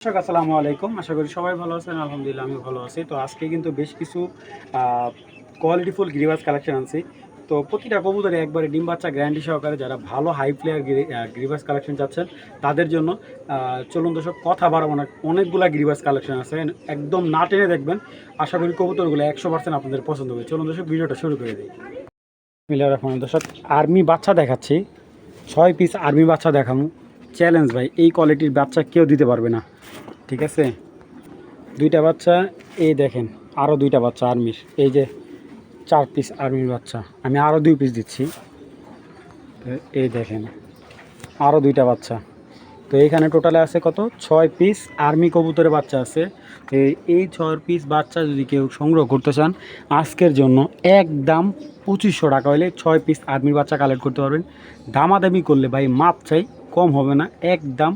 দর্শক আসসালামু আলাইকুম। আশা করি সবাই ভালো আছেন। আলহামদুলিল্লাহ আমি ভালো আছি। তো আজকে কিন্তু বেশ কিছু কোয়ালিটিফুল গিরিবাজ কালেকশন আনছি। তো প্রতিটা কবুতরে একবারে ডিম বাচ্চা গ্যারান্টি সহকারে যারা ভালো হাই প্লেয়ার গিরিবাজ কালেকশন চাচ্ছেন তাদের জন্য চলুন দর্শক কথা বাড়াবো না, অনেকগুলা গিরিবাজ কালেকশন আছে, একদম না টেনে দেখবেন। আশা করি কবুতরগুলো 100% আপনাদের পছন্দ হবে। চলুন দর্শক ভিডিওটা শুরু করে দিই। মিলার এখন দর্শক আর্মি বাচ্চা দেখাচ্ছি, 6 পিস আর্মি বাচ্চা দেখাবো। চ্যালেঞ্জ ভাই, এই কোয়ালিটির বাচ্চা কেউ দিতে পারবে না। ঠিক আছে, দুইটা বাচ্চা, এই দেখেন আরও দুইটা বাচ্চা আর্মির, এই যে 4 পিস আর্মির বাচ্চা, আমি আরও 2 পিস দিচ্ছি। এই দেখেন আরও দুইটা বাচ্চা। তো এইখানে টোটালে আছে কত, 6 পিস আর্মি কবুতরের বাচ্চা আছে। এই 6 পিস বাচ্চা যদি কেউ সংগ্রহ করতে চান আজকের জন্য একদম 2500 টাকা হলে 6 পিস আর্মির বাচ্চা কালেক্ট করতে পারবেন। দামাদামি করলে ভাই মাপ চাই, কম হবে না। একদম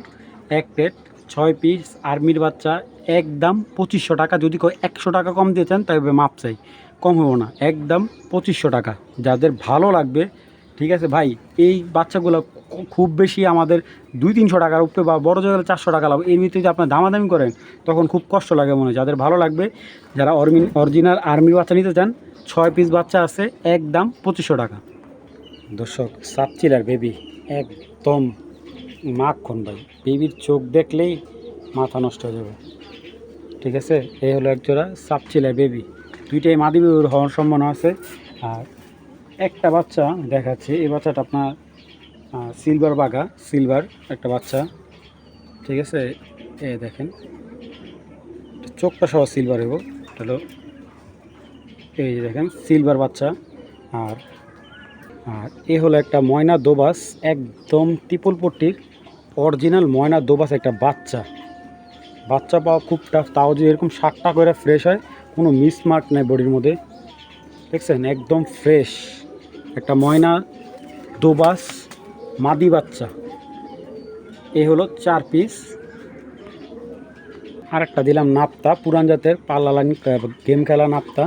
এক প্লেট 6 পিস আর্মির বাচ্চা একদম 2500 টাকা। যদি কেউ 100 টাকা কম দিয়ে চান তবে মাপ চাই, কম হবে না, একদম 2500 টাকা। যাদের ভালো লাগবে, ঠিক আছে ভাই, এই বাচ্চাগুলো খুব বেশি আমাদের 200-300 টাকার উপরে বা বড় জায়গায় 400 টাকা লাভ। এমনিতে যদি আপনার দামাদামি করেন তখন খুব কষ্ট লাগে মনে হয়। যাদের ভালো লাগবে, যারা অরিজিনাল আর্মির বাচ্চা নিতে চান, 6 পিস বাচ্চা আছে একদম 2500 টাকা। দর্শক সাপচিলার বেবি একদম মাখন ভাই, বেবির চোখ দেখলেই মাথা নষ্ট হয়ে যাবে। ঠিক আছে, এই হলো একজোড়া সাপচিলার বেবি, দুইটাই মাদি বেবির হওয়ার সম্ভাবনা আছে। আর একটা বাচ্চা দেখাচ্ছি, এই বাচ্চাটা আপনার সিলভার বাঘা, সিলভার একটা বাচ্চা। ঠিক আছে, এ দেখেন চোখটা সহ সিলভার হইব, হলো এই যে দেখেন সিলভার বাচ্চা। আর আর এ হলো একটা ময়না দোবাস, একদম ত্রিপল পট্টির অরিজিনাল ময়না দোবাস একটা বাচ্চা। বাচ্চা পাওয়া খুব টাফ, তাও যদি এরকম 7টা করে ফ্রেশ হয়, কোনো মিসমার্ক নেই বডির মধ্যে। দেখছেন একদম ফ্রেশ একটা ময়না দোবাস মাদি বাচ্চা। এই হলো 4 পিস। আরেকটা দিলাম নাপ্তা, পুরান জাতের পাল্লা লাইন গেম খেলা নাপ্তা,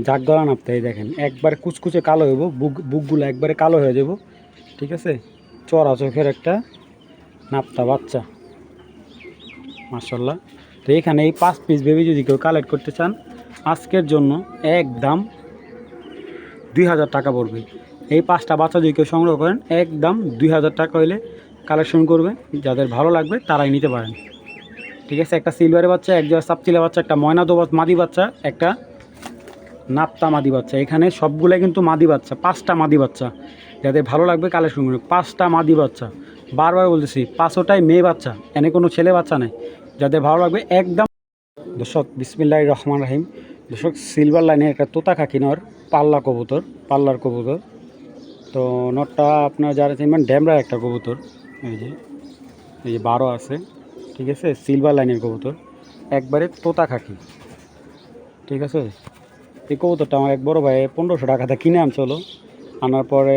জাগ গলা নাপ্তা। এই দেখেন একবারে কুচকুচে কালো হইব, বুকগুলো একবারে কালো হয়ে যাব। ঠিক আছে, চড়া চোখের একটা নাপ্তা বাচ্চা, মাশাল্লাহ। তো এখানে এই 5 পিস বেবি যদি কেউ কালেক্ট করতে চান আজকের জন্য একদম 2000 টাকা পড়বে। এই 5টা বাচ্চা যদি কেউ সংগ্রহ করেন একদম 2000 টাকা হইলে কালেকশন করবেন। যাদের ভালো লাগবে তারাই নিতে পারেন। ঠিক আছে, একটা সিলভারের বাচ্চা, একজোড়া সাপচিলা বাচ্চা, একটা ময়না দোবাস মাদি বাচ্চা, একটা নাপ্তা মাদি বাচ্চা। এখানে সবগুলাই কিন্তু মাদি বাচ্চা, 5টা মাদি বাচ্চা। যাদের ভালো লাগবে কালেকশন করবে, 5টা মাদি বাচ্চা। বারবার বলতেছি 5টাই মেয়ে বাচ্চা, এনে কোনো ছেলে বাচ্চা নেই। যাদের ভালো লাগবে একদম। দর্শক বিসমিল্লাহির রহমান রহিম। দর্শক সিলভার লাইনে একটা তোতা খাকি নর, পাল্লা কবুতর, পাল্লার কবুতর। তো নরটা আপনার যারা চিনবেন ড্যামরার একটা কবুতর, এই যে 12 আছে। ঠিক আছে, সিলভার লাইনের কবুতর, একবারে তোতা খাকি। ঠিক আছে, এই কবুতরটা আমার এক বড় ভাই 1500 টাকাতে কিনে আনছিল। আনার পরে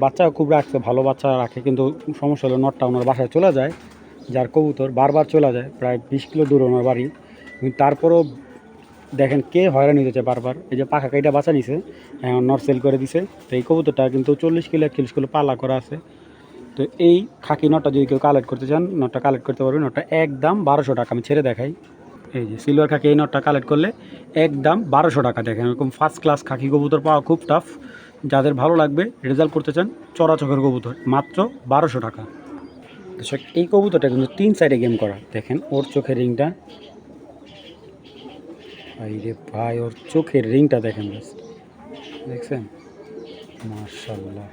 বাচ্চা খুব রাখছে, ভালো বাচ্চা রাখে, কিন্তু সমস্যা হলো নটটা ওনার বাসায় চলে যায়। যার কবুতর বারবার চলে যায়, প্রায় 20 কিলো দূর ওনার বাড়ি। কিন্তু তারপরও দেখেন কে হয়রানি হয়েছে বারবার। এই যে পাখা কাইটা বাচ্চা নিছে, নট সেল করে দিছে। তো এই কবুতরটা কিন্তু 40 কিলো 41 কিলো পাল্লা করা আছে। তো এই খাকি নটটা যদি কেউ কালেক্ট করতে চান, নটটা কালেক্ট করতে পারবেন। নটটা একদম 1200 টাকা। আমি ছেড়ে দেখাই, এই যে সিলভার খাকি, এই নটটা কালেক্ট করলে একদম 1200 টাকা। দেখেন এরকম ফার্স্ট ক্লাস খাকি কবুতর পাওয়া খুব টাফ। যাদের ভালো লাগবে, রেজাল্ট করতে চান, চড়া চোখের কবুতর, মাত্র 1200 টাকা। দর্শক এই কবুতরটা কিন্তু 3 সাইডে গেম করা, দেখেন ওর চোখের রিংটা, ভাই রে ভাই, ওর চোখের রিংটা দেখেন, দেখছেন, মাশাআল্লাহ।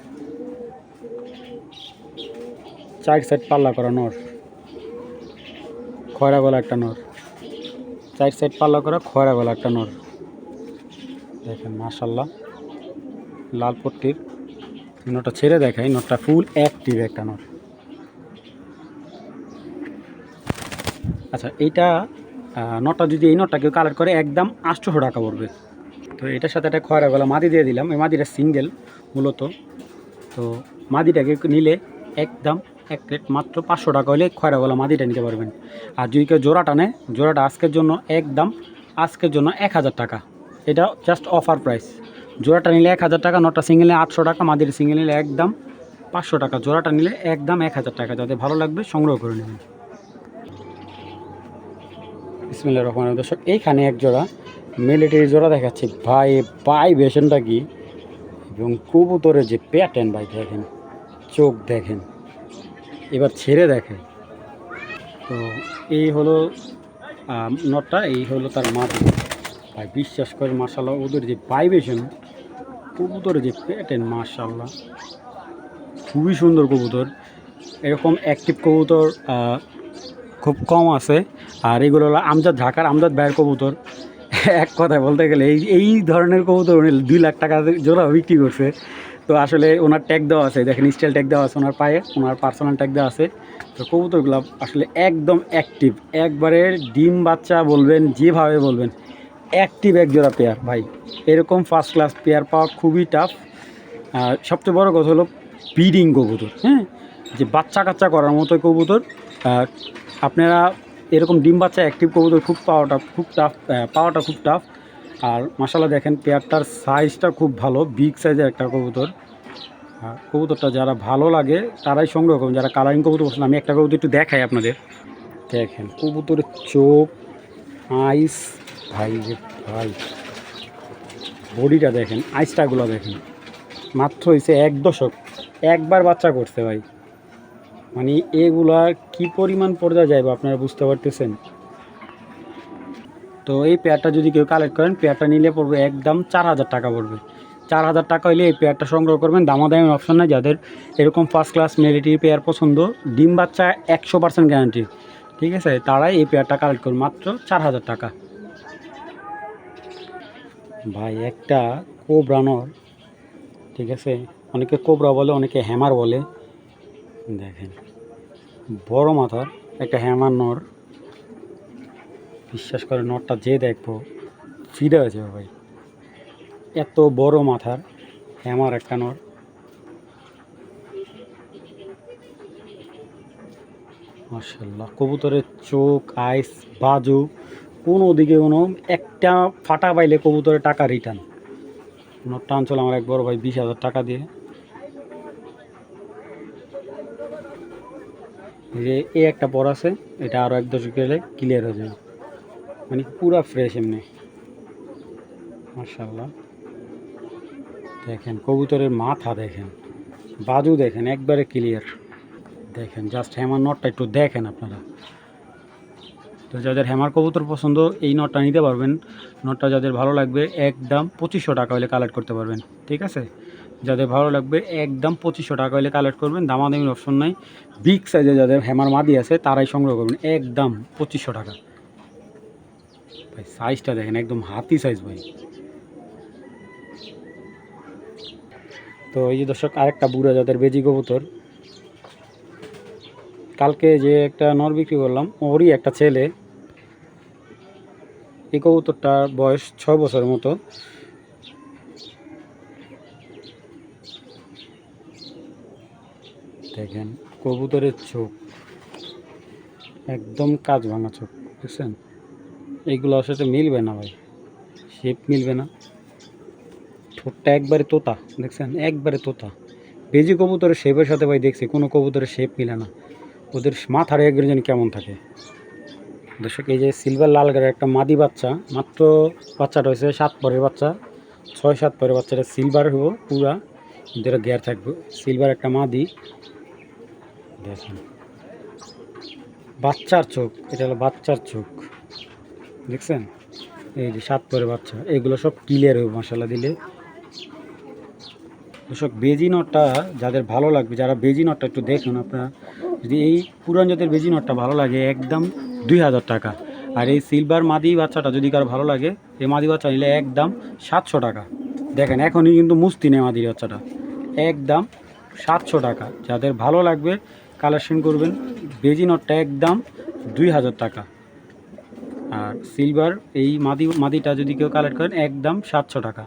4 সাইড পাল্লা করা নর, খয়রা গলা একটা নর, 4 সাইড পাল্লা করা খয়রা গলা একটা নর। দেখেন মাশাআল্লাহ, লাল পট্টির। নটটা ছেড়ে দেখাই, নটটা ফুল অ্যাক্টিভ একটা নর। আচ্ছা, এইটা নটটা যদি এই নটটা কেউ কালেক্ট করে একদম 800 টাকা পড়বে। তো এটার সাথে একটা খয়রা গলা মাদি দিয়ে দিলাম। এই মাদিটা সিঙ্গেল মূলত। তো মাদিটাকে নিলে একদম এক প্লেট মাত্র 500 টাকা হলে খয়রা গলা মাদিটা নিতে পারবেন। আর যদি কেউ জোড়াটা নেয়, জোড়াটা আজকের জন্য একদম 1000 টাকা। এটা জাস্ট অফার প্রাইস। জোড়াটা নিলে 1000 টাকা, নটটা সিঙ্গেল নিলে 800 টাকা, মাদির সিঙ্গেল নিলে একদম 500 টাকা। জোড়াটা নিলে একদম 1000 টাকা। যাদের ভালো লাগবে সংগ্রহ করে নেবেন। বিসমিল্লাহির রহমানির রহিম। দর্শক এইখানে এক জোড়া মিলিটারি জোড়া দেখাচ্ছি ভাই, পাই বেশনটা কি এবং কবুতরের যে প্যাটার্ন ভাই দেখেন, চোখ দেখেন, এবার ছেড়ে দেখেন। তো এই হলো নটটা, এই হলো তার মাদি ভাই। বিশ্বাস করে মাশাআল্লাহ ওদের যে ভাইব্রেশন, কবুতরের যে প্যাটার্ন মাশাআল্লাহ খুবই সুন্দর কবুতর। এরকম অ্যাক্টিভ কবুতর খুব কম আছে। আর এগুলো হলো আমজাদ, ঢাকার আমজাদ ভাইয়ের কবুতর। এক কথায় বলতে গেলে এই ধরনের কবুতর উনি 2 লাখ টাকা জোড়া বিক্রি করছে। তো আসলে ওনার ট্যাগ দেওয়া আছে, দেখেন স্টাইল ট্যাগ দেওয়া আছে ওনার পায়ে, ওনার পার্সোনাল ট্যাগ দেওয়া আছে। তো কবুতরগুলো আসলে একদম অ্যাক্টিভ, একবারে ডিম বাচ্চা বলবেন যেভাবে বলবেন, অ্যাক্টিভ এক জোড়া পেয়ার ভাই। এরকম ফার্স্ট ক্লাস পেয়ার পাওয়া খুবই টাফ। আর সবচেয়ে বড় কথা হলো ব্রিডিং কবুতর, হ্যাঁ, যে বাচ্চা কাচ্চা করার মতো কবুতর। আপনারা এরকম ডিম বাচ্চা অ্যাক্টিভ কবুতর পাওয়াটা খুব টাফ। আর মাশাআল্লাহ দেখেন পেয়ারটার সাইজটা খুব ভালো, বিগ সাইজের একটা কবুতর। কবুতরটা যারা ভালো লাগে তারাই সংগ্রহ করুন, যারা কালারিং কবুতর পছন্দ। আমি একটা কবুতর একটু দেখাই আপনাদের, দেখেন কবুতরের চোখ, আইস ভাই যে ভাই, বডিটা দেখেন, আইসটাগুলো দেখেন। মাত্র হয়েছে 1 দশক, একবার বাচ্চা করছে ভাই। মানে এগুলা কি পরিমাণ পর্যায়ে যাইব আপনারা বুঝতে পারতেছেন। তো এই পেয়ারটা যদি কেউ কালেক্ট করেন, পেয়ারটা নিলে পড়বে একদম 4000 টাকা পড়বে। 4000 টাকা হইলে এই পেয়ারটা সংগ্রহ করবেন। দামাদামি অপশন নাই। যাদের এরকম ফার্স্ট ক্লাস মিলিটারি পেয়ার পছন্দ, ডিম বাচ্চা 100% গ্যারান্টি, ঠিক আছে, তারাই এই পেয়ারটা কালেক্ট করুন মাত্র 4000 টাকা। ভাই একটা কোবরা নর, ঠিক আছে, অনেকে কোবরা বলে, অনেকে হ্যামার বলে। দেখেন বড় মাথার একটা হ্যামার নর। বিশ্বাস করে নরটা যে দেখবো ফিদা হয়ে যাবে ভাই। এত বড় মাথার হ্যামার একটা নর। মাশাআল্লাহ কবুতরের চোখ, আইস, বাজু, কোনো দিকে কোনো একটা ফাটা পাইলে কবুতরের টাকা রিটার্ন। নটটা আনছিল আমার এক বড় ভাই 20,000 টাকা দিয়ে। যে এই একটা পর আছে, এটা আরও 1 দশক গেলে ক্লিয়ার হয়ে যাবে, মানে পুরা ফ্রেশ এমনি। মাশাআল্লাহ দেখেন কবুতরের মাথা দেখেন, বাজু দেখেন, একবারে ক্লিয়ার। দেখেন জাস্ট হ্যামার নটটা একটু দেখেন আপনারা। তো যাদের হ্যামার কবুতর পছন্দ এই নটটা নিতে পারবেন। নটটা যাদের ভালো লাগবে একদম 2500 টাকা হলে কালেক্ট করতে পারবেন, ঠিক আছে। যাদের ভালো লাগবে একদম 2500 টাকা হলে কালেক্ট করবেন, দামাদামির অপশন নাই। বিগ সাইজে যাদের হ্যামার মাদি আছে তারাই সংগ্রহ করবেন, একদম 2500 টাকা। ভাই সাইজটা দেখেন, একদম হাতি সাইজ ভাই। তো এই যে দর্শক আরেকটা বুড়া জাতের বেজি কবুতর, কালকে যে একটা নর বিক্রি করলাম ওরই একটা ছেলে। এই কবুতরটার বয়স 6 বছরের মতো। দেখেন কবুতরের চোখ একদম কাজ ভাঙা চোখ, বুঝছেন। এইগুলো সাথে মিলবে না ভাই, শেপ মিলবে না। ঠোঁটটা একবারে তোতা, দেখছেন, একবারে তোতা। বেজি কবুতরের শেপের সাথে ভাই দেখছি কোনো কবুতরের শেপ মিলে না, ওদের মাথার একবারে যেন কেমন থাকে। দর্শক এই যে সিলভার লাল গাড়ির একটা মাদি বাচ্চা, মাত্র বাচ্চাটা হয়েছে 7 পরের বাচ্চা, 6-7 পরের বাচ্চাটা সিলভার হবো পুরা, যেটা গিয়ার থাকবে। সিলভার একটা মাদি, দেখেন বাচ্চার চোখ, এটা হলো বাচ্চার চোখ, দেখছেন। এই যে 7 পরের বাচ্চা, এগুলো সব ক্লিয়ার হবে মশালা দিলে। দর্শক বেজি নটটা যাদের ভালো লাগবে, যারা বেজি নটটা একটু দেখুন আপনারা, যদি এই পুরান জাতের বেজি নটটা ভালো লাগে একদম 2000 টাকা। আর এই সিলভার মাদি বাচ্চাটা যদি কারো ভালো লাগে, এই মাদি বাচ্চা নিলে একদম 700 টাকা। দেখেন এখনই কিন্তু মুস্তি নেই মাদি বাচ্চাটা, একদম 700 টাকা। যাদের ভালো লাগবে কালেকশন করবেন। বেজি নটটা একদম 2000 টাকা। আর সিলভার এই মাদিটা যদি কেউ কালেক্ট করেন একদম 700 টাকা।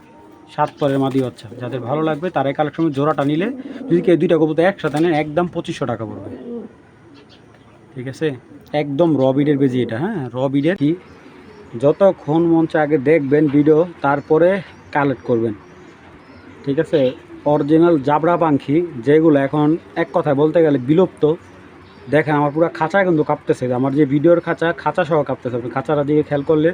7 পরের মাদি বাচ্চা যাদের ভালো লাগবে তারাই কালেকশন, জোড়াটা নিলে যদি কেউ 2টা কবুতর একসাথে নেন একদম 2500 টাকা পড়বে, ঠিক আছে। একদম রবিডের বেজি এটা, হ্যাঁ রবিডের। কি যতক্ষণ মন চায় আগে দেখবেন ভিডিও, তারপরে কালেক্ট করবেন, ঠিক আছে। অরিজিনাল জাবরা পাখি যেগুলো এখন এক কথায় বলতে গেলে বিলুপ্ত, দেখেন আমার পুরো খাঁচা কিন্তু কাঁপতেছে, আমার যে ভিডিওর খাঁচা সহ কাঁপতেছে, আপনি খাঁচাটা দিকে খেয়াল করলে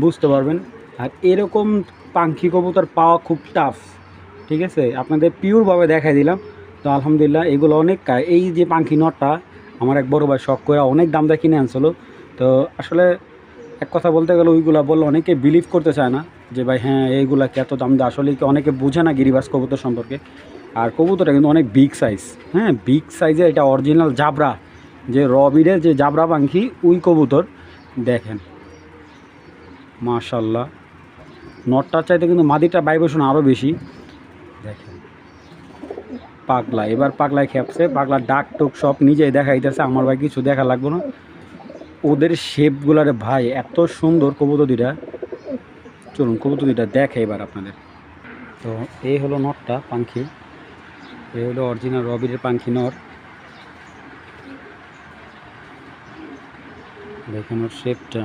বুঝতে পারবেন। আর এরকম পাখি কবুতর পাওয়া খুব টাফ, ঠিক আছে, আপনাদের পিওরভাবে দেখাই দিলাম। তো আলহামদুলিল্লাহ এগুলো অনেক এই যে পাখি নটটা আমার এক বড় ভাই শখ করে অনেক দাম দিয়ে কিনে আনছিল। তো আসলে এক কথা বলতে গেলে ওইগুলো বললে অনেকে বিলিভ করতে চায় না যে ভাই হ্যাঁ এইগুলা কি এত দাম দেয়, আসলে কি অনেকে বোঝে না গিরিবাজ কবুতর সম্পর্কে। আর কবুতরটা কিন্তু অনেক বিগ সাইজ, হ্যাঁ বিগ সাইজে, এটা অরিজিনাল জাবরা, যে রবিডের যে জাবরা পাখি ওই কবুতর। দেখেন মাশাল্লাহ, নটটার চাইতে কিন্তু মাদিটা ভাইব্রেশন আরও বেশি। দেখেন পাগলা, এবার পাগলায় খেপছে, পাগলার ডাক টুক সব নিজেই দেখাইতেছে, আমার ভাই কিছু দেখা লাগবে না। ওদের শেপগুলারে ভাই এত সুন্দর কবুতর দুইটা। চলুন কবুতর দুইটা দেখে এবার আপনাদের। তো এই হলো নটটা পাখি, এই হলো অরিজিনাল রবিডের পাখি নর। দেখেন ওর শেপটা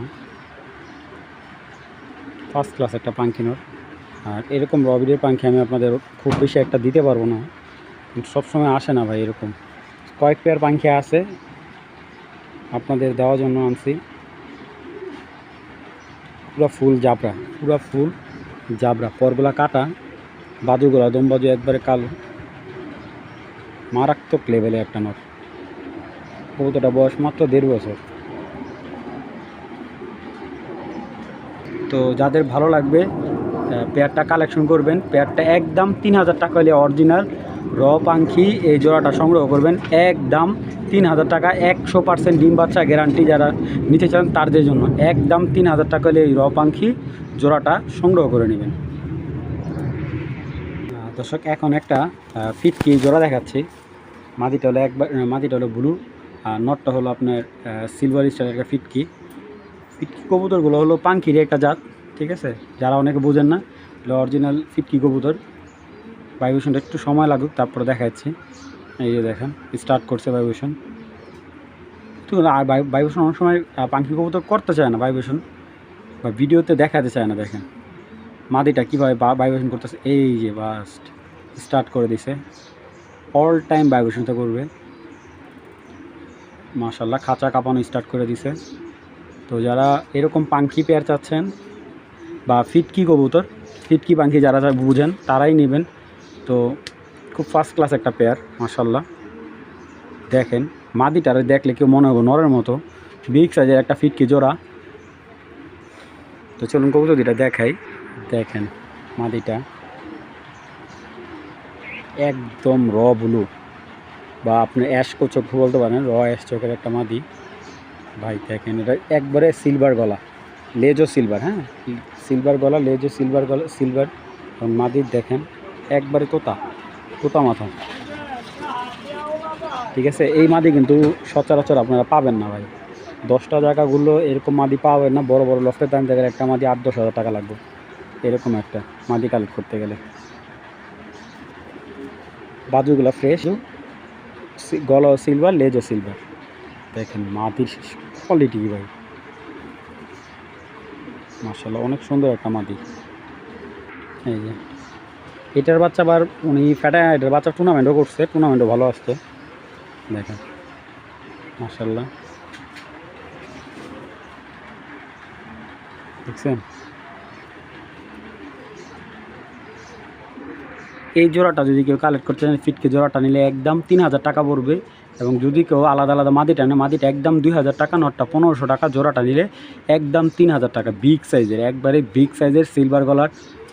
ফার্স্ট ক্লাস একটা পাখি নর। আর এরকম রবিডের পাখি আমি আপনাদের খুব বেশি একটা দিতে পারবো না, সবসময় আসে না ভাই, এরকম কয়েক পেয়ার পাখি আছে আপনাদের দেওয়ার জন্য আনছি। পুরা ফুল জাবরা, পুরা ফুল জাবরা, পরগুলা কাটা, বাজুগুলা দম বাজু একবারে কালো, মারাত্মক লেভেলে একটা নট। কবুতরটা বয়স মাত্র 1.5 বছর। তো যাদের ভালো লাগবে পেয়ারটা কালেকশন করবেন, পেয়ারটা একদম 3000 টাকা হলে অরিজিনাল র পাখি এই জোড়াটা সংগ্রহ করবেন, একদম 3000 টাকা, 100% ডিম বাচ্চা গ্যারান্টি। যারা নিতে চান তাদের জন্য একদম 3000 টাকা হলে এই র পাখি জোড়াটা সংগ্রহ করে নেবেন। দর্শক এখন একটা ফিটকি জোড়া দেখাচ্ছি। মাদিটা হলো ব্লু, আর নটটা হলো আপনার সিলভার স্টারের একটা ফিটকি। ফিটকি কবুতরগুলো হলো পাখির একটা জাত, ঠিক আছে, যারা অনেকে বোঝেন না, এগুলো অরিজিনাল ফিটকি কবুতর। ভাইব্রেশনটা একটু সময় লাগুক, তারপরে দেখাচ্ছি। এই যে দেখেন স্টার্ট করছে ভাইব্রেশন। তো আর ভাইব্রেশন অনেক সময় পাখি কবুতর করতে চায় না ভাইব্রেশন, বা ভিডিওতে দেখাতে চায় না। দেখেন মাদিটা কীভাবে ভাইব্রেশন করতেছে, এই যে বাস্ট স্টার্ট করে দিছে, অল টাইম ভাইব্রেশনটা করবে। মাশাল্লাহ খাঁচা কাঁপানো স্টার্ট করে দিছে। তো যারা এরকম পাখি পেয়ার চাচ্ছেন বা ফিটকি কবুতর, ফিটকি পাখি যারা বুঝেন তারাই নেবেন। তো খুব ফার্স্ট ক্লাস একটা পেয়ার মাশাল্লাহ। দেখেন মাদিটারে দেখলে কেউ মনে হবে নরের মতো, বিগ সাইজের একটা ফিটকি জোড়া। তো চলুন কবুতর দুইটা দেখাই। দেখেন মাদিটা একদম র ব্লু, বা আপনি অ্যাশ চোখ বলতে পারেন, র অ্যাশ চোখের একটা মাদি ভাই। দেখেন এটা একবারে সিলভার গলা, লেজও সিলভার, হ্যাঁ সিলভার গলা, লেজও সিলভার গলা সিলভার। এবং মাদির দেখেন একবারে তোতা মাথা, ঠিক আছে। এই মাদি কিন্তু সচরাচর আপনারা পাবেন না ভাই, 10টা জায়গাগুলো এরকম মাদি পাবেন না। বড় বড় লফটের দাম থেকে একটা মাদি 8-10 হাজার টাকা লাগবে এরকম একটা মাদি কালেক্ট করতে গেলে। বাজুগুলো ফ্রেশ, গলা সিলভার, লেজও সিলভার। দেখেন মাদির কোয়ালিটি ভাই মাশাআল্লাহ, অনেক সুন্দর একটা মাদি। এই যে এটার বাচ্চা আবার উনি এটার বাচ্চা টুর্নামেন্টও করছে, টুর্নামেন্টও ভালো আসছে। দেখেন মাশাআল্লাহ, দেখছেন। এই জোড়াটা যদি কেউ কালেক্ট করতে চান, ফিটকে জোড়াটা নিলে একদম 3000 টাকা পড়বে। এবং যদি কেউ আলাদা আলাদা মাদিটা নেয়, মাদিটা একদম 2000 টাকা, নটটা 1500 টাকা। জোড়াটা নিলে একদম 3000 টাকা। বিগ সাইজের, একবারে বিগ সাইজের সিলভার গলার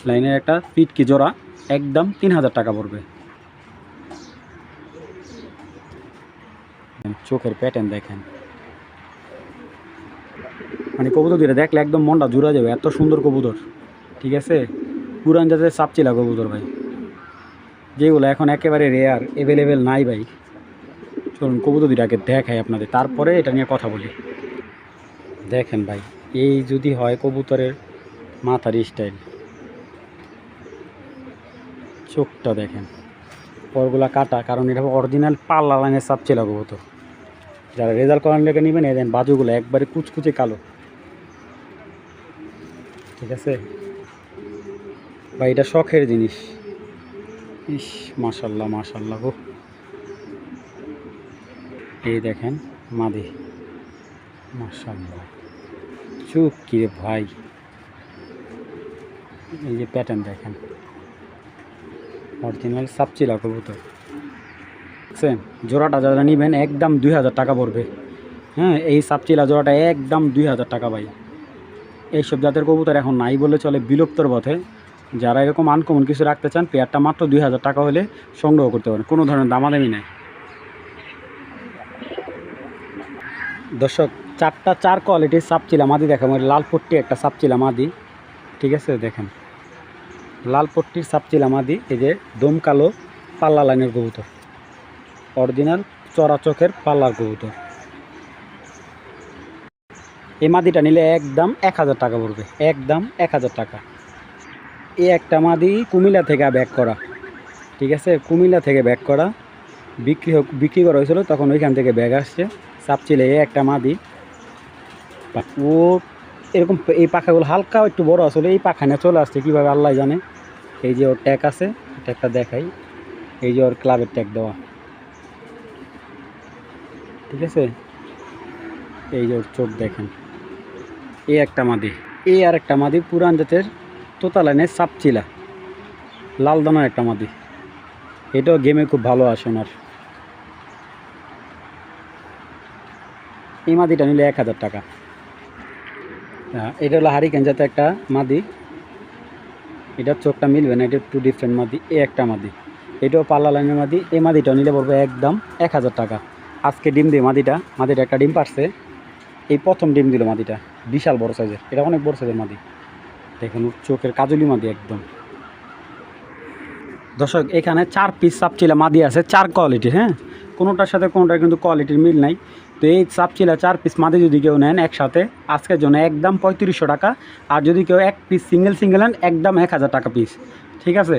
লাইনের একটা ফিটকি জোড়া একদম 3000 টাকা পড়বে। চোখের প্যাটার্ন দেখেন, মানে কবুতর দুইটা দেখলে একদম মনটা জুড়ে যাবে, এত সুন্দর কবুতর, ঠিক আছে। পুরান জাতের সাপচিলা কবুতর ভাই, যেগুলো এখন একেবারে রেয়ার, অ্যাভেলেবেল নাই ভাই। চলুন কবুতর দুইটাকে দেখাই আপনাদের, তারপরে এটা নিয়ে কথা বলি। দেখেন ভাই এই যদি হয় কবুতরের মাথার স্টাইল, চোখটা দেখেন, পরগুলা কাটা, কারণ এটা অরিজিনাল পাল্লা লাইনের সাপচিলা কবুতর। যারা রেজাল্ট করার লেগে নেবেন, এই দেন বাজুগুলো একবারে কুচকুচে কালো, ঠিক আছে ভাই, এটা শখের জিনিস। ইস মাশাল্লাহ মাশাল্লাহ গো, এই দেখেন মাদি মাশাআল্লাহ চুপ কি রে ভাই, এই যে প্যাটার্ন দেখেন, অরিজিনাল সাপচিলা কবুতর বুঝছেন। জোড়াটা যারা নেবেন একদম 2000 টাকা পড়বে। হ্যাঁ, এই সাপচিলা জোড়াটা একদম 2000 টাকা ভাই। এইসব জাতের কবুতর এখন নাই বলে চলে, বিলুপ্তর পথে। যারা এরকম আনকমন কিছু রাখতে চান, পেয়ারটা মাত্র 2000 টাকা হলে সংগ্রহ করতে পারেন, কোনো ধরনের দামাদামি নেই। দর্শক, চার কোয়ালিটির সাপচিলা মাদি দেখেন। লাল পট্টি একটা সাপচিলা মাদি, ঠিক আছে, দেখেন লাল পট্টির সাপচিলা মাদি। এই যে দম কালো পাল্লা লাইনের কবুতর, অরিজিনাল চড়া চোখের পাল্লার কবুতর। এই মাদিটা নিলে একদম 1000 টাকা পড়বে, একদম 1000 টাকা। এই একটা মাদি কুমিল্লা থেকে ব্যাক করা, ঠিক আছে, কুমিল্লা থেকে ব্যাক করা, বিক্রি করা হয়েছিল, তখন ওইখান থেকে ব্যাগ আসছে সাপচিলা। এই একটা মাদি, ও এরকম এই পাখাগুলো হালকা একটু বড় আসলে, এই পাখা নিয়ে চলে আসছে কীভাবে আল্লাহ জানে। এই যে ওর ট্যাগ আছে, ট্যাগটা দেখাই, এই যে ওর ক্লাবের ট্যাগ দেওয়া, ঠিক আছে। এই যে ওর চোখ দেখেন। এই একটা মাদি, এই আর একটা মাদি পুরান জাতের তোতা লাইনের সাপচিলা, লাল দানার একটা মাদি। এটাও গেমে খুব ভালো আসে ওনার। এই মাদিটা নিলে 1000 টাকা। এটা হলো হারিকেন জাতের একটা মাদি, এটার চোখটা মিলবে না, এটা একটু ডিফারেন্ট মাদি। এই একটা মাদি, এটাও পাল্লা লাইনের মাদি। এই মাদিটাও নিলে পড়বে একদম 1000 টাকা। আজকে ডিম দিয়ে মাদিটা একটা ডিম পারছে, এই প্রথম ডিম দিল মাদিটা, বিশাল বড় সাইজের, এটা অনেক বড় সাইজের মাদি। দেখুন চোখের কাজলি মাদি একদম। দর্শক, এখানে 4 পিস সাপচিলা মাদি আছে, 4 কোয়ালিটির। হ্যাঁ, কোনোটার সাথে কোনোটার কিন্তু কোয়ালিটির মিল নাই। তো এই সাপচিলা 4 পিস মাদি যদি কেউ নেন একসাথে, আজকের জন্য একদম 3500 টাকা। আর যদি কেউ এক পিস সিঙ্গেল নেন, একদম 1000 টাকা পিস, ঠিক আছে।